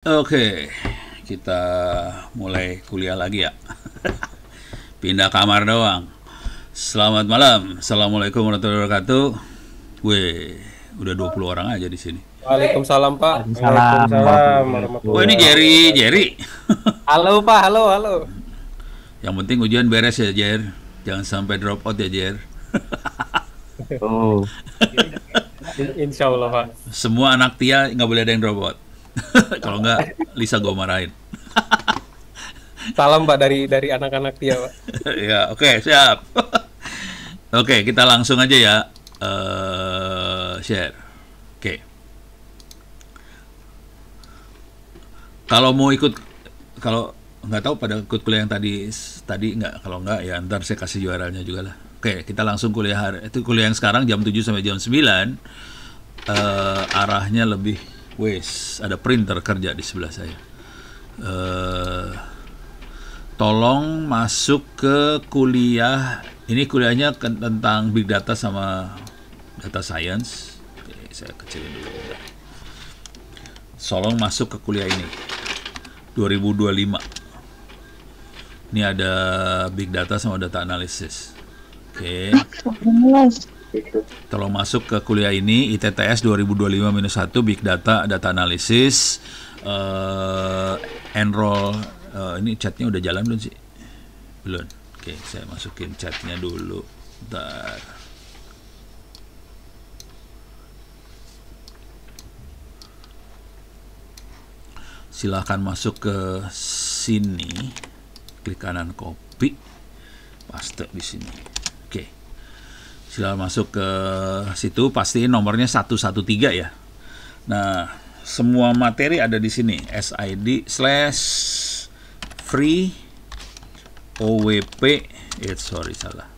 Oke, kita mulai kuliah lagi ya. Pindah kamar doang. Selamat malam. Assalamualaikum warahmatullahi wabarakatuh. Weh, udah 20 orang aja di sini. Waalaikumsalam Pak. Waalaikumsalam Waalaikumsalam Oh, ini warahmatullahi Jerry. wabarakatuh. Halo Pak, halo, halo. Yang penting ujian beres ya, Jer. Jangan sampai drop out ya, Jer. Oh, Insya Allah Pak. Semua anak Tia nggak boleh ada yang drop out. Kalau nggak, Lisa gue marahin. Salam Pak dari anak-anak dia Pak. Ya, oke, siap. Oke, kita langsung aja ya. Share. Oke. Kalau mau ikut, kalau nggak tahu pada ikut kuliah yang tadi nggak, kalau nggak ya ntar saya kasih juaranya juga lah. Oke, kita langsung kuliah itu kuliah yang sekarang jam 7 sampai jam 9. Arahnya lebih ada printer kerja di sebelah saya. Tolong masuk ke kuliah. Ini kuliahnya tentang big data sama data science. Oke, saya kecilin dulu. Tolong masuk ke kuliah ini 2025. Ini ada big data sama data analysis. Oke. Tolong masuk ke kuliah ini ITTS 2025-1 Big Data Data Analysis. Enroll. Ini chatnya udah jalan belum sih? Belum. Oke, saya masukin chatnya dulu. Bentar. Silahkan masuk ke sini. Klik kanan copy. Paste di sini. Oke. Silahkan masuk ke situ, pastiin nomornya 113 ya. Nah, semua materi ada di sini. SID/free OWP, salah.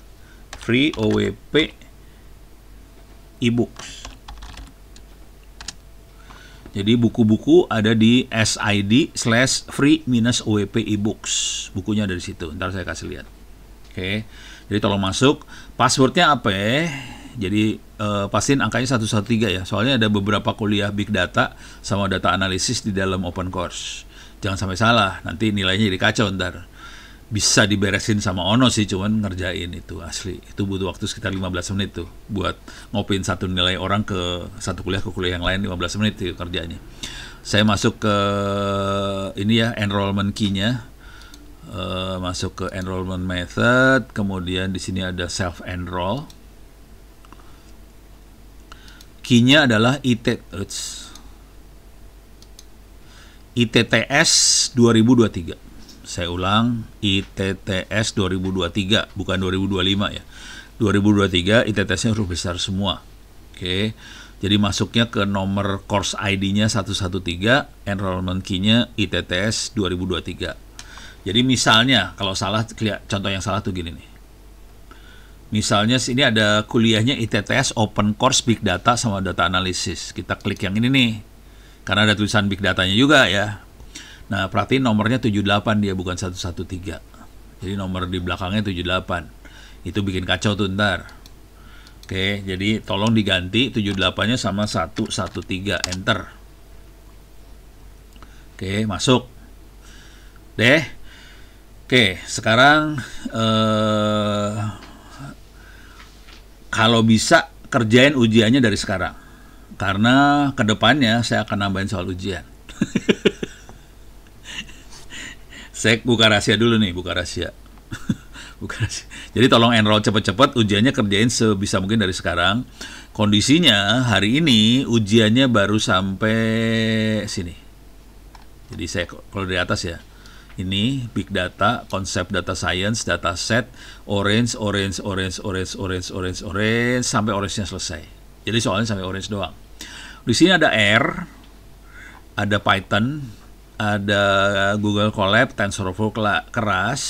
Free OWP e-books. Jadi buku-buku ada di SID/free OWP e-books. Bukunya ada di situ. Ntar saya kasih lihat. Oke. Jadi tolong masuk. Passwordnya apa ya? Jadi pastiin angkanya 113 ya. Soalnya ada beberapa kuliah big data sama data analisis di dalam open course. Jangan sampai salah, nanti nilainya jadi kacau ntar. Bisa diberesin sama Ono sih, cuman ngerjain itu asli. Itu butuh waktu sekitar 15 menit tuh buat ngopin satu nilai orang ke satu kuliah ke kuliah yang lain, 15 menit itu kerjanya. Saya masuk ke ini ya, enrollment key-nya. Masuk ke enrollment method, kemudian di sini ada self enroll. Key-nya adalah ITTS 2023. Saya ulang, ITTS 2023, bukan 2025 ya. 2023 ITTS-nya huruf besar semua. Oke. Jadi masuknya ke nomor course ID-nya 113, enrollment key-nya ITTS 2023. Jadi misalnya kalau salah, contoh yang salah tuh gini nih. Misalnya sini ada kuliahnya ITTS Open Course Big Data sama Data Analysis. Kita klik yang ini nih. Karena ada tulisan Big Datanya juga ya. Nah, perhatiin nomornya 78 dia, bukan 113. Jadi nomor di belakangnya 78. Itu bikin kacau tuh ntar. Oke, jadi tolong diganti 78-nya sama 113. Enter. Oke, masuk. Deh. Oke, sekarang kalau bisa kerjain ujiannya dari sekarang. Karena kedepannya saya akan nambahin soal ujian. Saya buka rahasia dulu nih, buka rahasia. Jadi tolong enroll cepet-cepet, ujiannya kerjain sebisa mungkin dari sekarang. Kondisinya hari ini ujiannya baru sampai sini. Jadi saya kalau dari atas ya. Ini big data, konsep data science, data set, orange, sampai orange-nya selesai. Jadi soalnya sampai orange doang. Di sini ada R, ada Python, ada Google Colab, TensorFlow keras.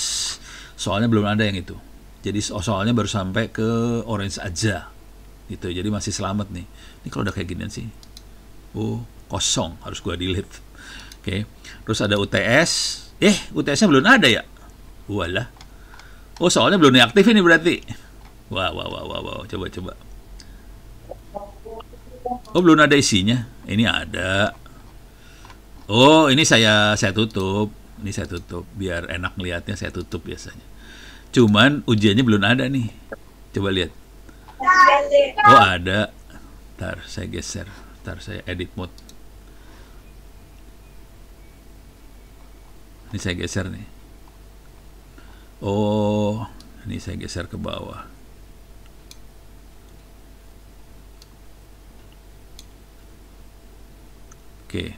Soalnya belum ada yang itu. Jadi soalnya baru sampai ke orange aja. Gitu. Jadi masih selamat nih. Ini kalau udah kayak ginian sih. Oh, kosong, harus gua delete. Oke. Terus ada UTS. UTS-nya belum ada ya? Walah. Oh, soalnya belum diaktif ini berarti. Wah. Coba. Oh, belum ada isinya. Ini ada. Oh, ini saya tutup. Ini saya tutup biar enak ngelihatnya, saya tutup biasanya. Cuman ujiannya belum ada nih. Coba lihat. Oh, ada. Ntar saya geser. Ntar saya edit mode. Ini saya geser nih. Oh, ini saya geser ke bawah. Oke.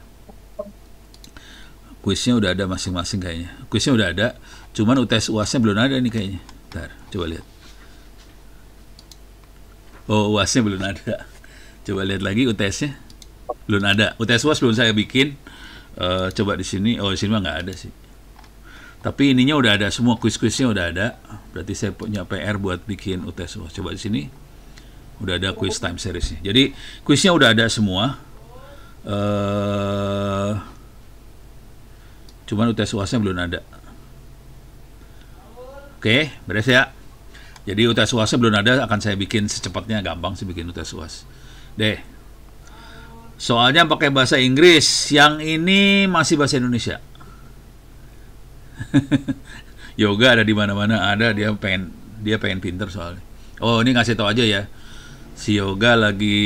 Kuisnya udah ada masing-masing kayaknya. Kuisnya udah ada, cuman UTS UASnya belum ada nih kayaknya. Ntar, coba lihat. Oh, UASnya belum ada. Coba lihat lagi UTS-nya. Belum ada. UTS UAS belum saya bikin. Coba di sini. Oh, di sini mah nggak ada sih. Tapi ininya udah ada, semua kuis-kuisnya udah ada. Berarti saya punya PR buat bikin UTS UAS. Coba di sini. Udah ada quiz time seriesnya. Jadi kuisnya udah ada semua. Cuman UTS UASnya belum ada. Oke, beres ya. Jadi UTS UASnya belum ada, akan saya bikin secepatnya, gampang sih bikin UTS UAS. Deh. Soalnya pakai bahasa Inggris, yang ini masih bahasa Indonesia. Yoga ada di mana-mana, ada, dia pengen pinter soalnya. Oh, ini ngasih tahu aja ya. Si Yoga lagi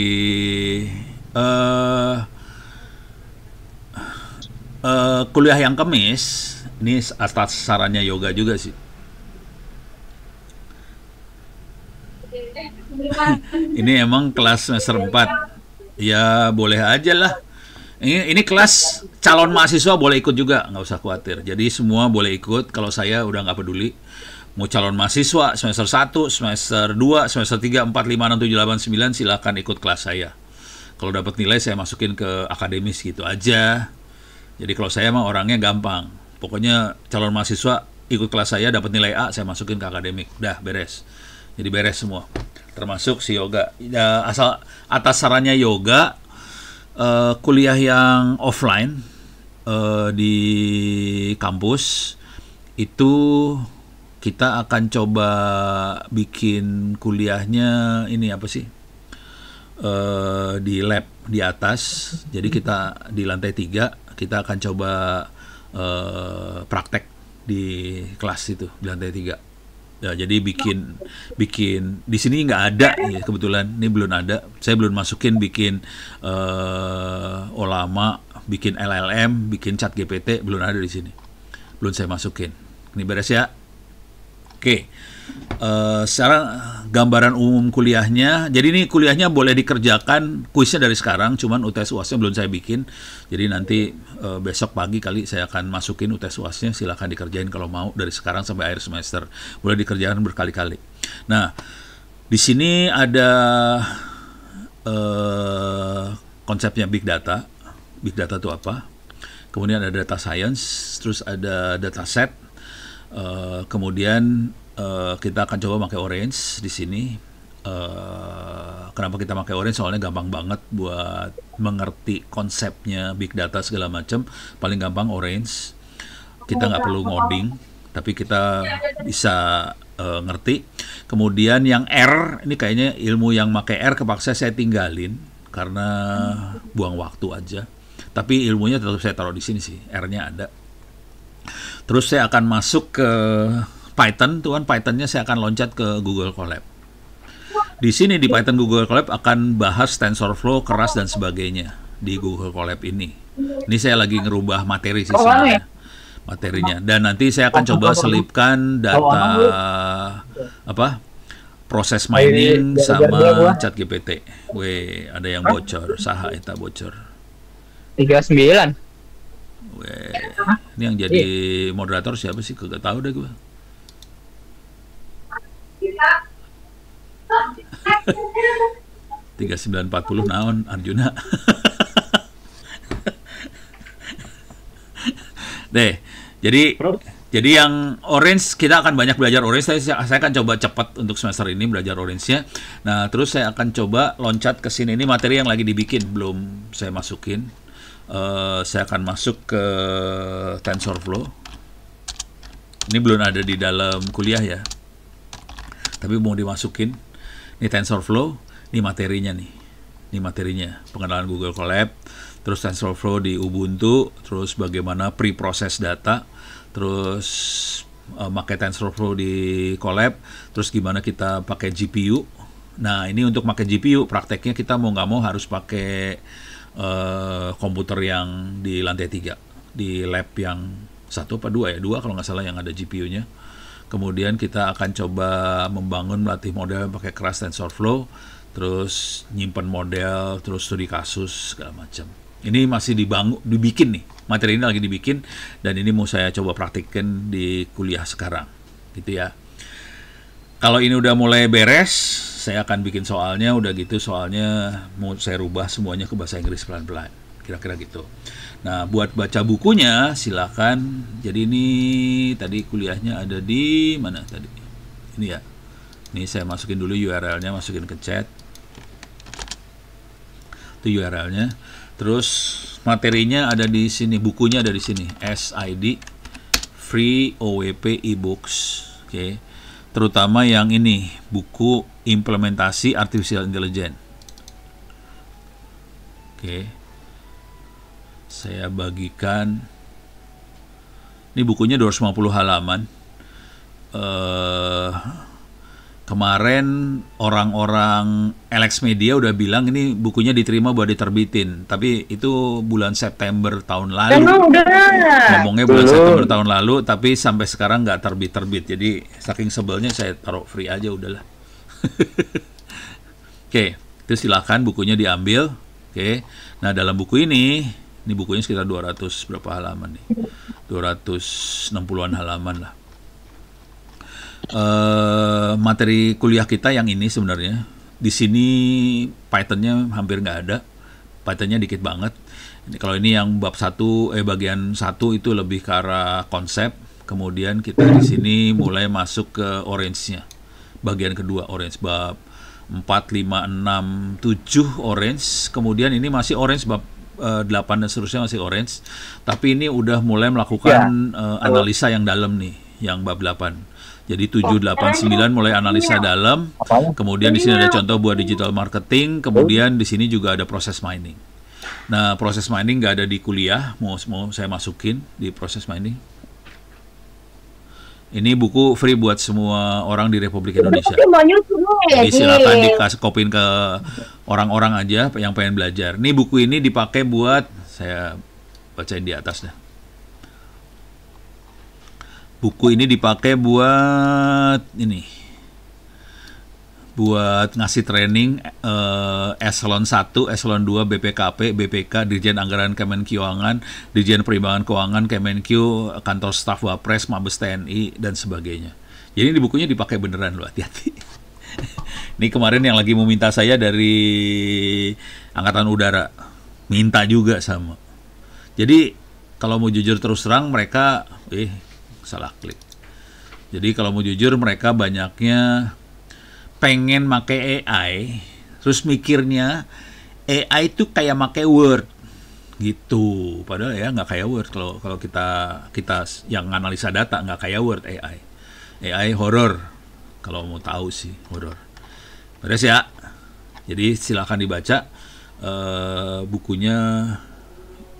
kuliah yang Kemis. Ini atas sarannya Yoga juga sih. Ini emang kelas semester 4. Ya boleh aja lah. Ini kelas calon mahasiswa boleh ikut juga, nggak usah khawatir. Jadi semua boleh ikut, kalau saya udah nggak peduli. Mau calon mahasiswa semester 1, semester 2, semester 3, 4, 5, 6, 7, 8, 9 silakan ikut kelas saya. Kalau dapat nilai saya masukin ke akademis gitu aja. Jadi kalau saya mah orangnya gampang. Pokoknya calon mahasiswa ikut kelas saya dapat nilai A, saya masukin ke akademik. Udah beres. Jadi beres semua. Termasuk si Yoga. Ya, asal atas sarannya Yoga, kuliah yang offline di kampus itu kita akan coba bikin kuliahnya ini apa sih? Di lab di atas. Jadi kita di lantai 3 kita akan coba praktek di kelas itu di lantai 3. Ya, jadi bikin di sini nggak ada ya, kebetulan ini belum ada. Saya belum masukin bikin Olama, bikin LLM, bikin Chat GPT, belum ada di sini. Belum saya masukin. Ini beres ya. Oke. Sekarang gambaran umum kuliahnya. Jadi ini kuliahnya boleh dikerjakan kuisnya dari sekarang, cuman UTS UASnya belum saya bikin. Jadi nanti besok pagi kali saya akan masukin UTS UASnya, silahkan dikerjain kalau mau dari sekarang sampai akhir semester. Boleh dikerjakan berkali-kali. Nah, di sini ada konsepnya big data. Big data itu apa? Kemudian ada data science, terus ada data set. Kemudian kita akan coba pakai Orange di sini. Kenapa kita pakai Orange? Soalnya gampang banget buat mengerti konsepnya big data segala macam. Paling gampang Orange. Kita nggak perlu ngoding, tapi kita bisa ngerti. Kemudian yang R, ini kayaknya ilmu yang pakai R kepaksa saya tinggalin karena buang waktu aja. Tapi ilmunya tetap saya taruh di sini sih. R-nya ada. Terus saya akan masuk ke Python, tuh kan Pythonnya saya akan loncat ke Google Colab. Di sini di Python Google Colab akan bahas TensorFlow, keras dan sebagainya di Google Colab ini. Ini saya lagi ngerubah materi sih sebenarnya, materinya. Dan nanti saya akan coba selipkan data proses mining sama ChatGPT. Weh, ada yang bocor, saha eta bocor. 39. Weh, ini yang jadi moderator siapa sih? Kagak tahu deh gue. 3940 naon Arjuna. Deh, jadi yang Orange kita akan banyak belajar Orange. Saya akan coba cepat untuk semester ini belajar Orange-nya. Nah, terus saya akan coba loncat ke sini. Ini materi yang lagi dibikin, belum saya masukin. Saya akan masuk ke TensorFlow. Ini belum ada di dalam kuliah ya, tapi mau dimasukin. Ini TensorFlow, ini materinya nih. Ini materinya, pengenalan Google Colab. terus TensorFlow di Ubuntu, terus bagaimana pre-process data, terus pakai TensorFlow di Colab, terus gimana kita pakai GPU. Nah, ini untuk pakai GPU, prakteknya kita mau nggak mau harus pakai komputer yang di lantai 3, di lab yang 1 apa 2 ya? 2 kalau nggak salah yang ada GPU-nya. Kemudian kita akan coba membangun melatih model pakai keras TensorFlow, terus nyimpen model, terus studi kasus, segala macam. Ini masih dibikin nih, materi ini lagi dibikin, dan ini mau saya coba praktikkan di kuliah sekarang, gitu ya. Kalau ini udah mulai beres, saya akan bikin soalnya, udah gitu soalnya mau saya rubah semuanya ke bahasa Inggris pelan-pelan, kira-kira gitu. Nah, buat baca bukunya silakan. Jadi ini tadi kuliahnya ada di mana tadi? Ini ya. Ini saya masukin dulu URL-nya, masukin ke chat. Itu URL-nya. Terus materinya ada di sini, bukunya ada di sini. SID Free OWP eBooks. Oke. Terutama yang ini, buku implementasi artificial intelligence. Oke. Saya bagikan. Ini bukunya 250 halaman. Kemarin orang-orang LX Media udah bilang ini bukunya diterima buat diterbitin. Tapi itu bulan September tahun lalu. Ngomongnya bulan September tahun lalu, tapi sampai sekarang nggak terbit-terbit. Jadi saking sebelnya saya taruh free aja udahlah. Oke, itu silakan bukunya diambil. Oke. Nah, dalam buku ini bukunya sekitar 200 berapa halaman nih? 260-an halaman lah. Materi kuliah kita yang ini sebenarnya di sini Python-nya hampir nggak ada, Python-nya dikit banget. Kalau ini yang bab 1 bagian 1 itu lebih ke arah konsep. Kemudian kita di sini mulai masuk ke orange-nya. Bagian kedua orange, bab 4, 5, 6, 7 orange. Kemudian ini masih orange bab 8 dan seterusnya masih orange. Tapi ini udah mulai melakukan analisa yang dalam nih, yang bab 8. Jadi 7, 8, 9 mulai analisa dalam. Kemudian di sini ada contoh buat digital marketing. Kemudian di sini juga ada proses mining. Nah, proses mining nggak ada di kuliah. Mau saya masukin di proses mining. Ini buku free buat semua orang di Republik Indonesia. Jadi silakan dikasih kopin ke orang-orang aja yang pengen belajar. Nih buku ini dipakai buat, saya bacain di atas dah. Buku ini dipakai buat ini, buat ngasih training eselon 1, eselon 2, BPKP, BPK, Dirjen Anggaran Kemenkeuangan, Dirjen Perimbangan Keuangan, Kemenkeu, Kantor Staf Wapres, Mabes TNI, dan sebagainya. Jadi di bukunya dipakai beneran loh, hati-hati. Ini kemarin yang lagi meminta saya dari Angkatan Udara, minta juga sama. Jadi kalau mau jujur terus terang mereka, salah klik. Jadi kalau mau jujur mereka banyaknya pengen make AI, terus mikirnya AI itu kayak make Word gitu. Padahal ya nggak kayak Word. Kalau kita yang analisa data nggak kayak Word AI. AI horor. Kalau mau tahu sih horor. Beres ya. Jadi silakan dibaca bukunya,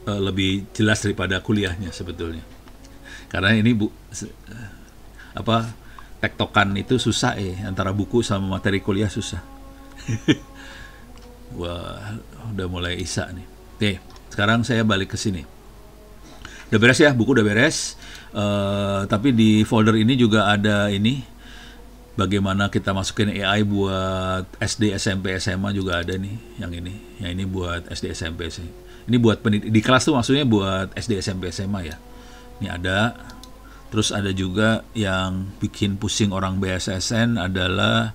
lebih jelas daripada kuliahnya sebetulnya. Karena ini tektokan itu susah antara buku sama materi kuliah susah. Wah, udah mulai isak nih. Oke, sekarang saya balik ke sini. Udah beres ya, buku udah beres. Tapi di folder ini juga ada ini, bagaimana kita masukin AI buat SD, SMP, SMA juga ada nih. Yang ini buat SD, SMP sih. Ini buat di kelas tuh maksudnya buat SD, SMP, SMA ya. Ini ada. Terus ada juga yang bikin pusing orang BSSN adalah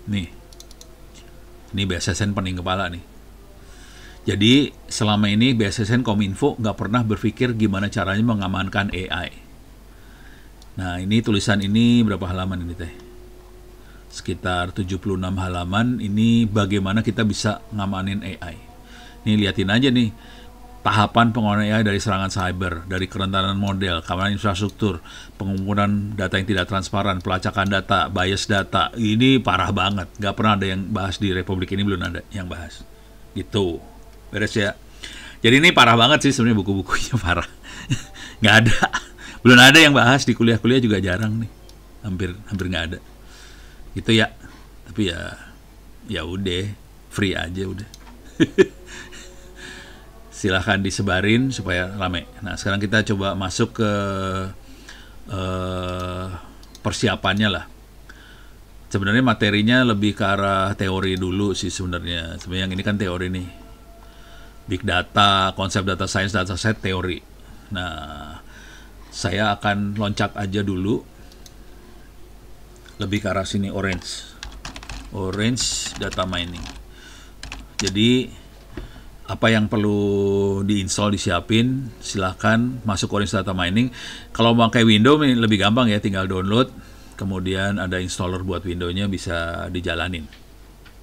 nih. Ini BSSN pening kepala nih. Jadi selama ini BSSN Kominfo nggak pernah berpikir gimana caranya mengamankan AI. Nah, ini tulisan ini berapa halaman ini teh? Sekitar 76 halaman. Ini bagaimana kita bisa ngamanin AI. Nih liatin aja nih. tahapan penguatan AI dari serangan cyber, dari kerentanan model, keamanan infrastruktur, pengumpulan data yang tidak transparan, pelacakan data, bias data. Ini parah banget. Nggak pernah ada yang bahas di Republik ini, belum ada yang bahas. Gitu. Beres ya. Jadi ini parah banget sih sebenarnya, buku-bukunya parah. Nggak ada. Belum ada yang bahas di kuliah-kuliah, juga jarang nih. Hampir nggak ada. Gitu ya. Tapi ya udah, free aja udah. Silahkan disebarin supaya rame. Nah, sekarang kita coba masuk ke persiapannya lah. Sebenarnya materinya lebih ke arah teori dulu sih sebenarnya. Sebenarnya yang ini kan teori nih. Big data, konsep data science, data set, teori. Nah, saya akan loncat aja dulu. Lebih ke arah sini, orange. Orange data mining. Jadi apa yang perlu diinstal, disiapin, silahkan masuk Orange Data Mining. Kalau pakai Windows lebih gampang ya, tinggal download, kemudian ada installer buat Windows-nya, bisa dijalanin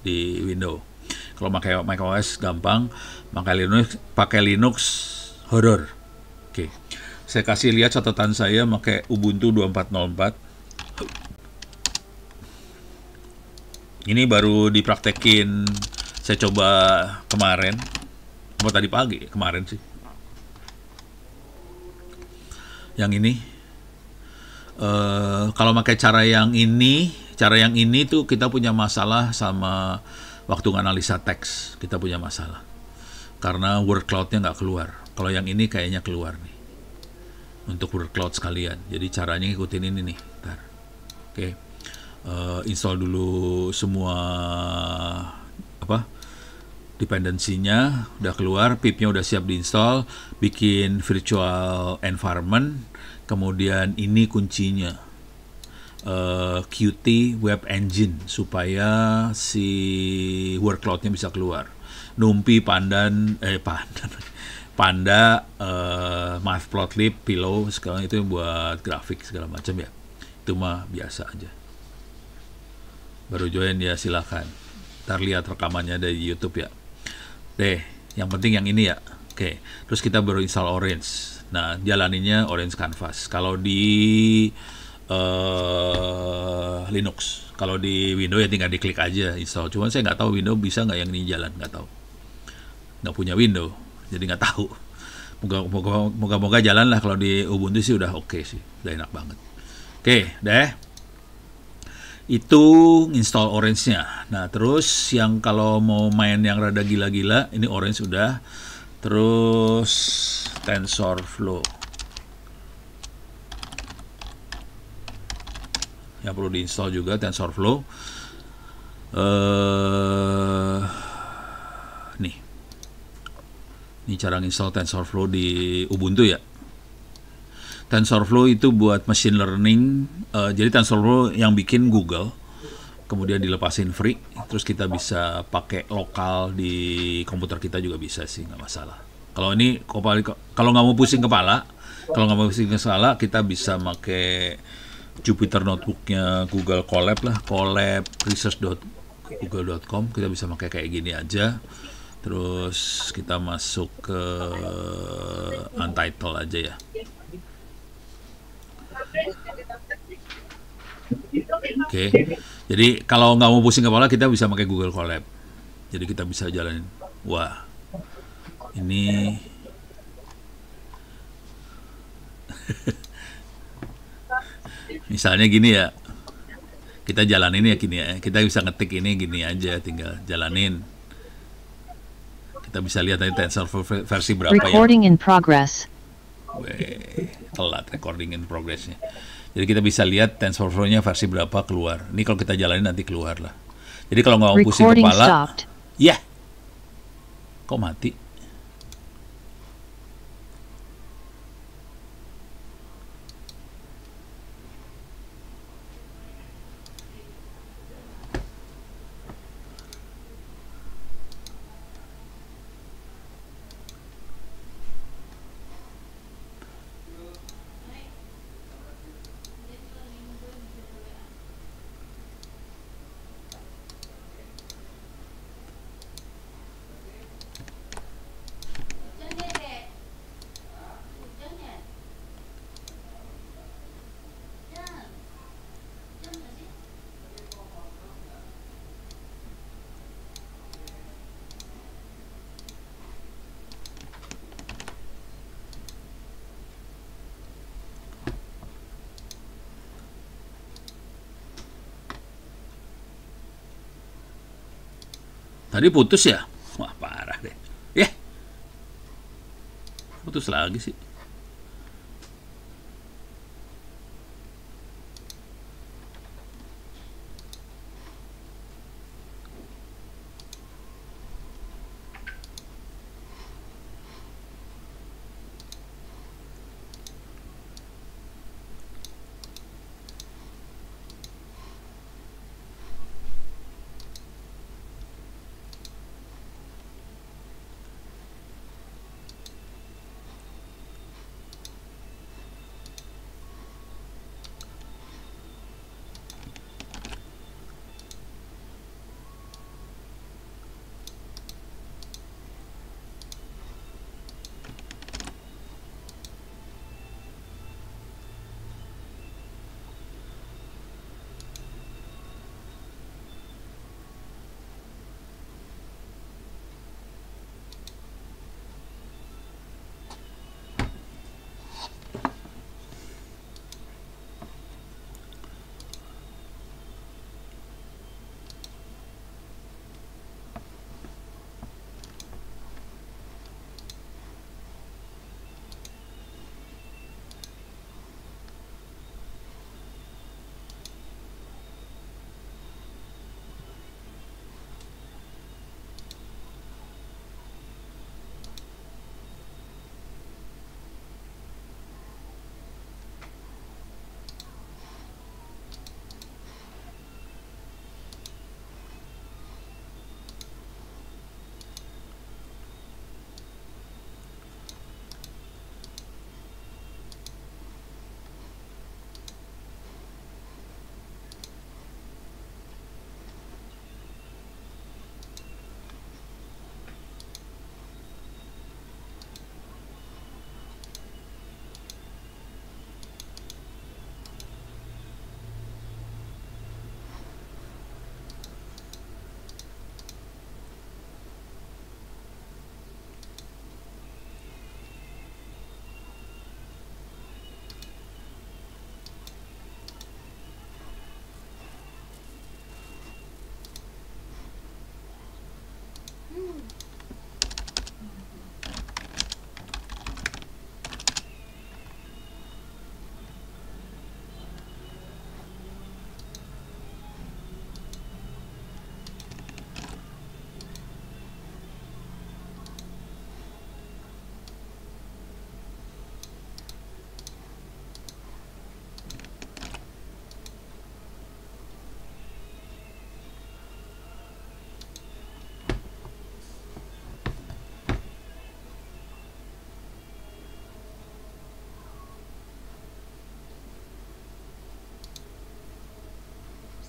di Windows. Kalau pakai macOS gampang, pakai Linux horror. Oke. Saya kasih lihat catatan saya pakai Ubuntu 24.04. Ini baru dipraktekin, saya coba kemarin. Tadi pagi, kemarin sih. Yang ini, kalau pakai cara yang ini tuh kita punya masalah sama waktu analisa teks, kita punya masalah. Karena word cloud-nya nggak keluar. Kalau yang ini kayaknya keluar nih. Untuk word cloud sekalian. Jadi caranya ngikutin ini nih. Ntar. Oke. Install dulu semua dependensinya udah keluar, pipnya udah siap diinstal, bikin virtual environment, kemudian ini kuncinya, Qt Web Engine, supaya si word cloud-nya bisa keluar. NumPy, Panda, Matplotlib, Pillow, sekarang itu buat grafik segala macam ya. Itu mah biasa aja. Baru join ya silakan. Ntar lihat rekamannya dari YouTube ya. Yang penting yang ini ya. Oke, terus kita baru install Orange. Nah, jalaninnya Orange Canvas. Kalau di Linux, kalau di Windows ya tinggal diklik aja install. Cuman saya nggak tahu Windows bisa nggak yang ini jalan, nggak tahu. Nggak punya Windows, jadi nggak tahu. Moga-moga jalan lah. Kalau di Ubuntu sih udah oke sih, udah enak banget. Oke, deh. Itu install Orange-nya. Nah, terus yang kalau mau main yang rada gila-gila, ini Orange udah. Terus TensorFlow. Yang perlu diinstal juga TensorFlow. Nih. Ini cara install TensorFlow di Ubuntu ya. TensorFlow itu buat machine learning. Jadi TensorFlow yang bikin Google, kemudian dilepasin free, terus kita bisa pakai lokal di komputer kita juga bisa sih, nggak masalah. Kalau ini kalau nggak mau pusing kepala, kita bisa pakai Jupyter Notebook-nya Google Colab lah, colabresearch.google.com. Kita bisa pakai kayak gini aja. Terus kita masuk ke Untitled aja ya. Oke. Jadi kalau nggak mau pusing kepala, kita bisa pakai Google Colab. Jadi kita bisa jalanin. Wah, ini misalnya gini ya. Kita jalanin ya gini ya. Kita bisa ngetik ini gini aja, tinggal jalanin. Kita bisa lihat tadi TensorFlow versi berapa ya. Recording in progress. Telat recording in progress-nya. Jadi kita bisa lihat TensorFlow-nya versi berapa keluar. Ini kalau kita jalanin nanti keluar lah. Jadi kalau nggak mau pusing Recording kepala, stopped. ya, kok mati? Tadi putus ya? Wah, parah deh. Ya, putus lagi sih.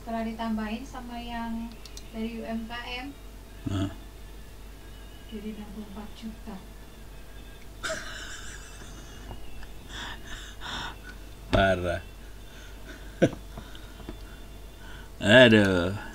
Setelah ditambahin sama yang dari UMKM Nah, jadi 64 juta. parah. Aduh.